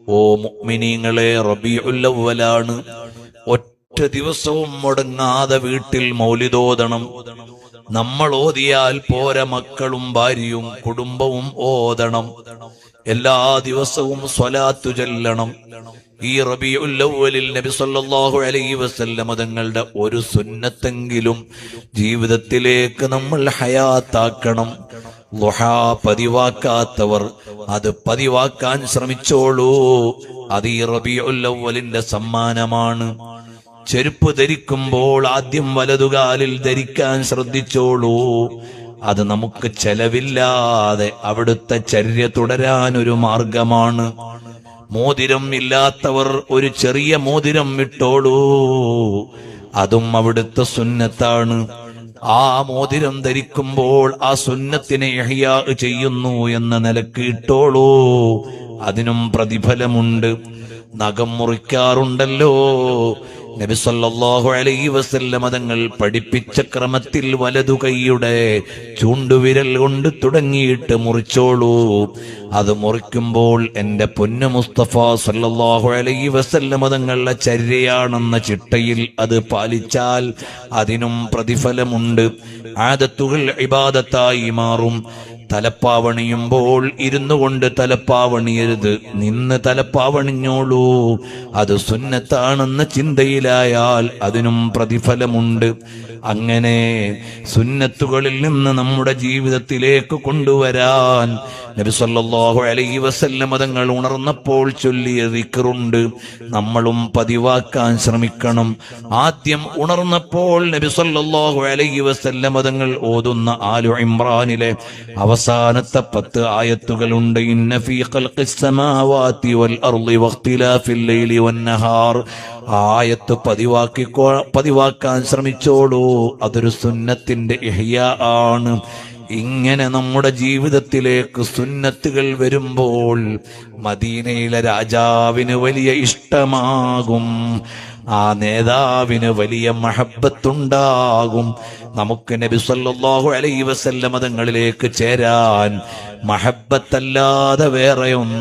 ഓ മുഅ്മിനീങ്ങളെ, റബീഉൽ അവ്വലാണ്. ഒറ്റ ദിവസവും മുടങ്ങാതെ വീട്ടിൽ മൗലിദോദണം. നമ്മൾ ഓതിയാൽ പോര, മക്കളും ഭാര്യയും കുടുംബവും ഓതണം. എല്ലാ ദിവസവും സ്വലാത്തു ചൊല്ലണം. ഈ റബീഉൽ അവ്വലിൽ നബി സല്ലല്ലാഹു അലൈഹി വസല്ലം തങ്ങളുടെ ഒരു സുന്നത്തെങ്കിലും ജീവിതത്തിലേക്ക് നമ്മൾ ഹയാത്താക്കണം. ളുഹാ പതിവാക്കാത്തവർ അത് പതിവാക്കാൻ ശ്രമിച്ചോളൂ. അത് ഈ റബീഉൽ അവ്വലിന്റെ സമ്മാനമാണ്. ചെരുപ്പ് ധരിക്കുമ്പോൾ ആദ്യം വലതുകാലിൽ ധരിക്കാൻ ശ്രദ്ധിച്ചോളൂ. അത് നമുക്ക് ചെലവില്ലാതെ അവിടുത്തെ ചര്യ തുടരാൻ ഒരു മാർഗമാണ്. മോതിരം ഇല്ലാത്തവർ ഒരു ചെറിയ മോതിരം ഇട്ടോളൂ. അതും അവിടുത്തെ സുന്നത്താണ്. ആ മോതിരം ധരിക്കുമ്പോൾ ആ സുന്നത്തിനെ ഇഹ്യാ ചെയ്യുന്നു എന്ന നിലക്ക് ഇട്ടോളൂ. അതിനും പ്രതിഫലമുണ്ട്. നഖം മുറിക്കാറുണ്ടല്ലോ. നബി സല്ലല്ലാഹു അലൈഹി വസല്ലം തങ്ങൾ പഠിപ്പിച്ച ക്രമത്തിൽ വലതു കൈയുടെ ചൂണ്ടുവിരൽ കൊണ്ട് തുടങ്ങിയിട്ട് മുറിച്ചോളൂ. അത് മുറിക്കുമ്പോൾ എന്റെ പൊന്നു മുസ്തഫ സല്ലല്ലാഹു അലൈഹി വസല്ലം തങ്ങളുടെ ചര്യയാണെന്ന ചിട്ടയിൽ അത് പാലിച്ചാൽ അതിനും പ്രതിഫലമുണ്ട്. ആദത്തുകൾ ഇബാദത്തായി മാറും. തലപ്പാവണിയുമ്പോൾ ഇരുന്നു കൊണ്ട് തലപ്പാവണിയരുത്, നിന്ന് തലപ്പാവണിഞ്ഞോളൂ. അത് സുന്നത്താണെന്ന ചിന്തയിലായാൽ അതിനും പ്രതിഫലമുണ്ട്. അങ്ങനെ സുന്നത്തുകളിൽ നിന്ന് നമ്മുടെ ജീവിതത്തിലേക്ക് കൊണ്ടുവരാൻ നബി സല്ലല്ലാഹു അലൈഹി വസല്ലം തങ്ങൾ ഉണർന്നപ്പോൾ ചൊല്ലിയ ദിക്റുണ്ട്. നമ്മളും പതിവാക്കാൻ ശ്രമിക്കണം. ആദ്യം ഉണർന്നപ്പോൾ നബി സല്ലല്ലാഹു അലൈഹി വസല്ലം തങ്ങൾ ഓതുന്ന ആലു ഇംറാനിലെ അവസാനത്തെ 10 ആയത്തുകളുണ്ട്. ഇന്ന ഫീ ഖൽഖിസ് സമാവാതി വൽ അർളി വഖ്തിലാഫിൽ ലൈലി വന്നഹാർ. ആയത്ത് പതിവാക്കാൻ ശ്രമിച്ചോളൂ. അതൊരു സുന്നത്തിന്റെ ഇഹ്യാ ആണ്. ഇങ്ങനെ നമ്മുടെ ജീവിതത്തിലേക്ക് സുന്നത്തുകൾ വരുമ്പോൾ മദീനയിലെ രാജാവിന് വലിയ ഇഷ്ടമാകും. ആ നേതാവിന് വലിയ മഹബ്ബത്തുണ്ടാകും. നമുക്ക് നബി സല്ലല്ലാഹു അലൈഹി വസല്ലം തങ്ങളിലേക്ക് ചേരാൻ മഹബ്ബത്തല്ലാതെ വേറെയൊന്നും